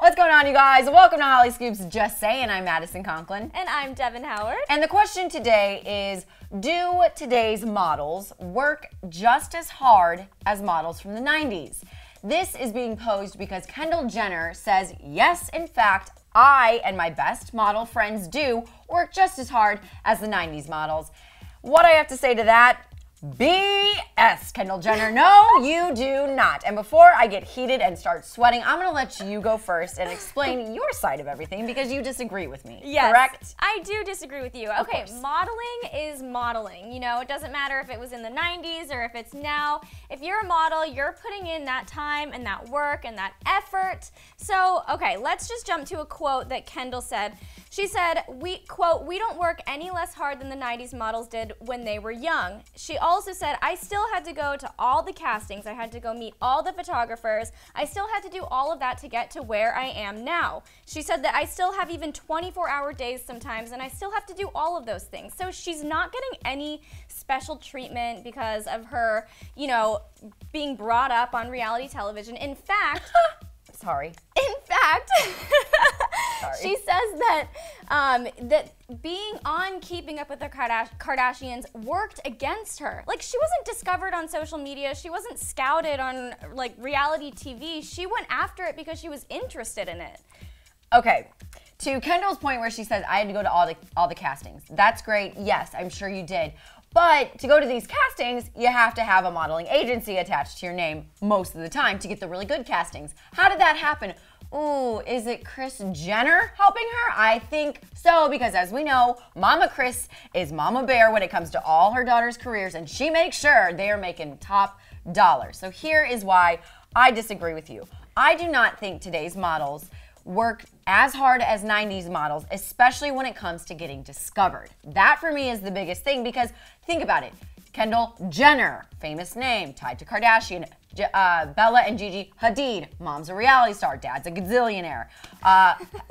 What's going on, you guys? Welcome to Hollyscoop's Just Saying. I'm Madison Conklin. And I'm Devin Howard. And the question today is, do today's models work just as hard as models from the 90s? This is being posed because Kendall Jenner says, yes, in fact, I and my best model friends do work just as hard as the 90s models. What I have to say to that? BS, Kendall Jenner. No, you do not. And before I get heated and start sweating, I'm going to let you go first and explain your side of everything because you disagree with me. Yes, correct? I do disagree with you. Okay, modeling is modeling. You know, it doesn't matter if it was in the 90s or if it's now. If you're a model, you're putting in that time and that work and that effort. So, okay, let's just jump to a quote that Kendall said. She said, quote, "We don't work any less hard than the 90s models did when they were young." She also said, "I still had to go to all the castings. I had to go meet all the photographers. I still had to do all of that to get to where I am now." She said that I still have even 24-hour days sometimes, and I still have to do all of those things. So she's not getting any special treatment because of her, you know, being brought up on reality television. In fact, sorry. In fact, she says that that being on Keeping Up with the Kardashians worked against her. Like, she wasn't discovered on social media. She wasn't scouted on, like, reality TV. She went after it because she was interested in it. Okay. To Kendall's point where she says, I had to go to all the castings. That's great. Yes, I'm sure you did. But to go to these castings, you have to have a modeling agency attached to your name most of the time to get the really good castings. How did that happen? Ooh, is it Kris Jenner helping her? I think so, because as we know, Mama Kris is Mama Bear when it comes to all her daughters' careers, and she makes sure they are making top dollar. So here is why I disagree with you. I do not think today's models work as hard as 90s models, especially when it comes to getting discovered. That for me is the biggest thing, because think about it. Kendall Jenner, famous name, tied to Kardashian. Bella and Gigi Hadid, mom's a reality star, dad's a gazillionaire.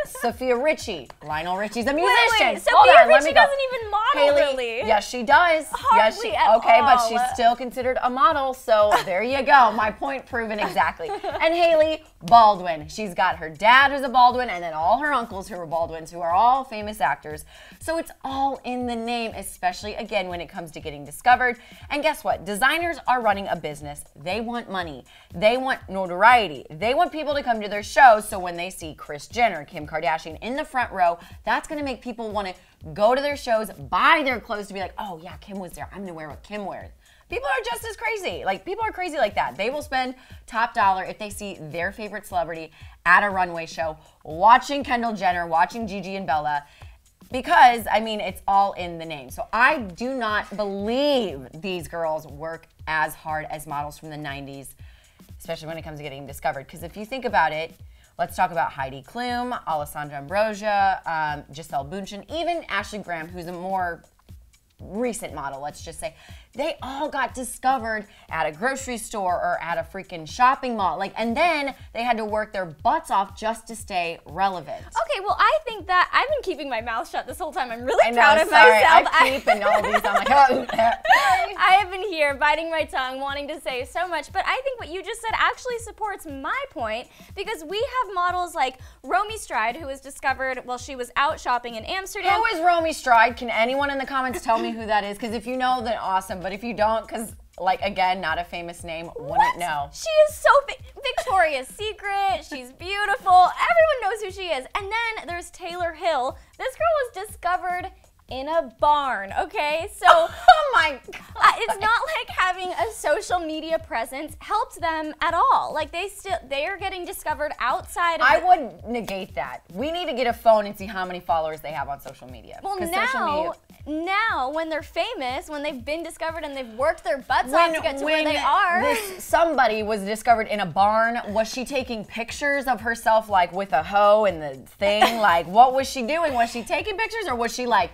Sophia Richie, Lionel Richie's a musician. Wait, Sophia Richie doesn't even model, really. Yes, she does. Hardly yes, at all. But she's still considered a model, so there you go. My point proven exactly. And Hailey Baldwin, she's got her dad who's a Baldwin, and then all her uncles who are Baldwins, who are all famous actors. So it's all in the name, especially, again, when it comes to getting discovered. And guess what? Designers are running a business. They want money. They want notoriety. They want people to come to their shows, so when they see Kris Jenner, Kim Kardashian in the front row, that's going to make people want to go to their shows, buy their clothes to be like, oh yeah, Kim was there. I'm going to wear what Kim wears. People are just as crazy. Like, people are crazy like that. They will spend top dollar if they see their favorite celebrity at a runway show, watching Kendall Jenner, watching Gigi and Bella, because, I mean, it's all in the name. So I do not believe these girls work as hard as models from the 90s, especially when it comes to getting discovered. Because if you think about it, let's talk about Heidi Klum, Alessandra Ambrosio, Gisele Bündchen, even Ashley Graham, who's a more recent model, let's just say. They all got discovered at a grocery store or at a freaking shopping mall. Like, and then they had to work their butts off just to stay relevant. Okay, well, I think that I've been keeping my mouth shut this whole time. I'm really proud of myself. I keep and all these. I'm like, oh. I have been here biting my tongue, wanting to say so much, but I think what you just said actually supports my point, because we have models like Romy Stride, who was discovered while she was out shopping in Amsterdam. Who is Romy Stride? Can anyone in the comments tell me who that is? Because if you know, then awesome. But if you don't, because, like, again, not a famous name, wouldn't know. She is so Victoria's Secret. She's beautiful. Everyone knows who she is. And then there's Taylor Hill. This girl was discovered in a barn, okay? So, oh my God. It's not like having a social media presence helped them at all. Like, they are getting discovered outside of I would negate that. We need to get a phone and see how many followers they have on social media. Well, now when they're famous, when they've been discovered and they've worked their butts off to get to where they are. Somebody was discovered in a barn. Was she taking pictures of herself, like, with a hoe and the thing? Like, what was she doing? Was she taking pictures, or was she, like,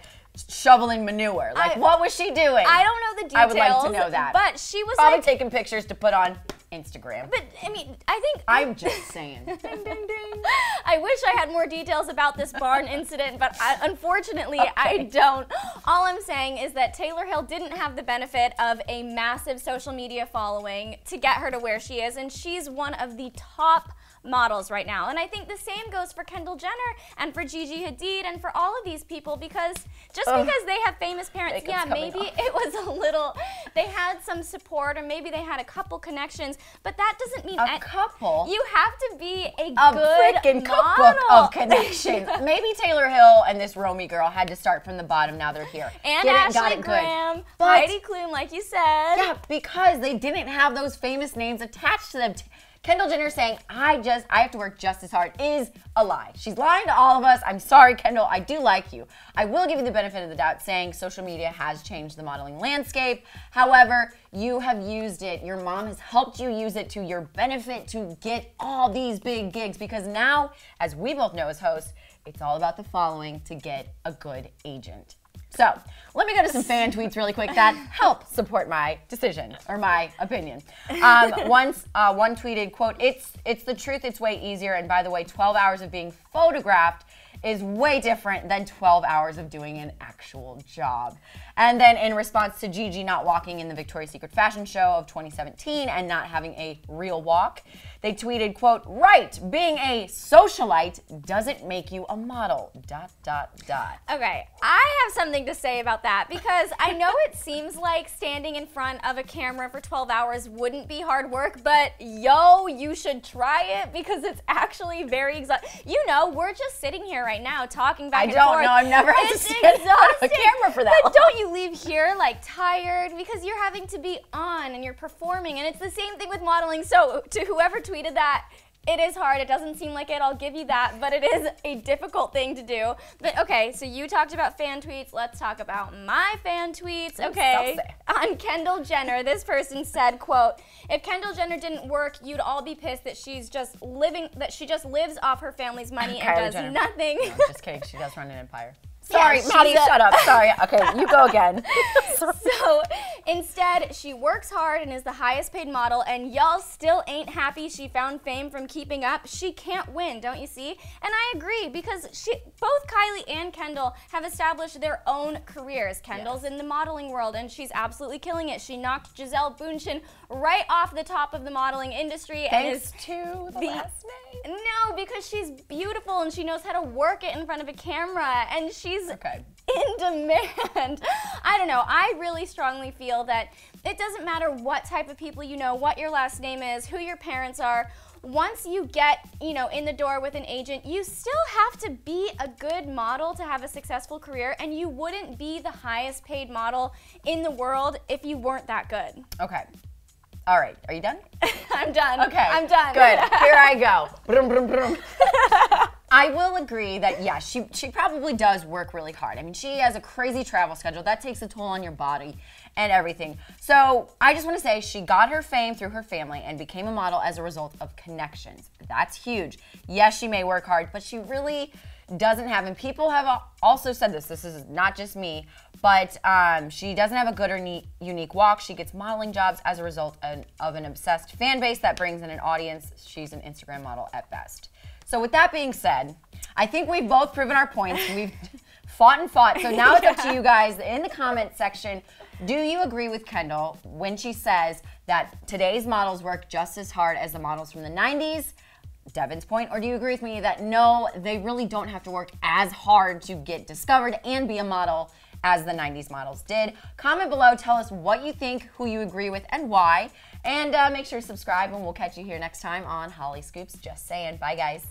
shoveling manure? Like, what was she doing? I don't know the details. I would like to know that. But she was probably taking pictures to put on Instagram. But, I mean, I think... I'm just saying. Ding, ding, ding. I wish I had more details about this barn incident, but unfortunately, I don't. All I'm saying is that Taylor Hill didn't have the benefit of a massive social media following to get her to where she is, and she's one of the top models right now. And I think the same goes for Kendall Jenner and for Gigi Hadid and for all of these people, because just because they have famous parents, yeah, maybe it was a little, they had some support, or maybe they had a couple connections, but that doesn't mean a couple. You have to be a good freaking model. Cookbook of connections. Maybe Taylor Hill and this Romy girl had to start from the bottom. Now they're here. And Ashley Graham, Heidi Klum, like you said. Yeah, because they didn't have those famous names attached to them. Kendall Jenner saying, I have to work just as hard is a lie. She's lying to all of us. I'm sorry, Kendall. I do like you. I will give you the benefit of the doubt saying social media has changed the modeling landscape. However, you have used it. Your mom has helped you use it to your benefit to get all these big gigs, because now, as we both know as hosts, it's all about the following to get a good agent. So let me go to some fan tweets really quick that help support my decision or my opinion. One tweeted, quote, it's the truth, it's way easier. And by the way, 12 hours of being photographed is way different than 12 hours of doing an actual job. And then in response to Gigi not walking in the Victoria's Secret fashion show of 2017 and not having a real walk, they tweeted, quote, right, being a socialite doesn't make you a model, ... Okay, I have something to say about that, because I know it seems like standing in front of a camera for 12 hours wouldn't be hard work, but yo, you should try it, because it's actually very exhausting. You know, we're just sitting here right now talking back and forth. I don't know, I've never had to stand in front of a camera for that long. But don't you leave here like tired, because you're having to be on and you're performing, and it's the same thing with modeling. So to whoever tweeted that, it is hard. It doesn't seem like it, I'll give you that, but it is a difficult thing to do. But okay, so you talked about fan tweets. Let's talk about my fan tweets. Okay, on Kendall Jenner, this person said, quote, if Kendall Jenner didn't work, you'd all be pissed that she just lives off her family's money and does nothing. No, just kidding. She does run an empire. Sorry, yeah, Maddie, shut up. Sorry. Okay, you go again. So instead, she works hard and is the highest paid model, and y'all still ain't happy she found fame from keeping up. She can't win, don't you see? And I agree, because both Kylie and Kendall have established their own careers. Kendall's in the modeling world, and she's absolutely killing it. She knocked Gisele Bündchen right off the top of the modeling industry. Thanks to the last name? No, because she's beautiful and she knows how to work it in front of a camera, and she's in demand. I don't know. I really strongly feel that it doesn't matter what type of people you know, what your last name is, who your parents are. Once you get, in the door with an agent, you still have to be a good model to have a successful career, and you wouldn't be the highest paid model in the world if you weren't that good. Okay. All right. Are you done? I'm done. Okay. I'm done. Good. Here I go. Brum, brum, brum. I will agree that, yeah, she probably does work really hard. I mean, she has a crazy travel schedule. That takes a toll on your body and everything. So I just want to say she got her fame through her family and became a model as a result of connections. That's huge. Yes, she may work hard, but she really doesn't have, and people have also said this is not just me, but she doesn't have a good or unique walk. She gets modeling jobs as a result of an obsessed fan base that brings in an audience. She's an Instagram model at best. So with that being said, I think we've both proven our points. We've fought and fought. So now it's up to you guys in the comment section. Do you agree with Kendall when she says that today's models work just as hard as the models from the 90s? Devin's point, or do you agree with me that no, they really don't have to work as hard to get discovered and be a model as the 90s models did? Comment below, tell us what you think, who you agree with, and why. And make sure to subscribe, and we'll catch you here next time on Hollyscoop's Just Saying. Bye, guys.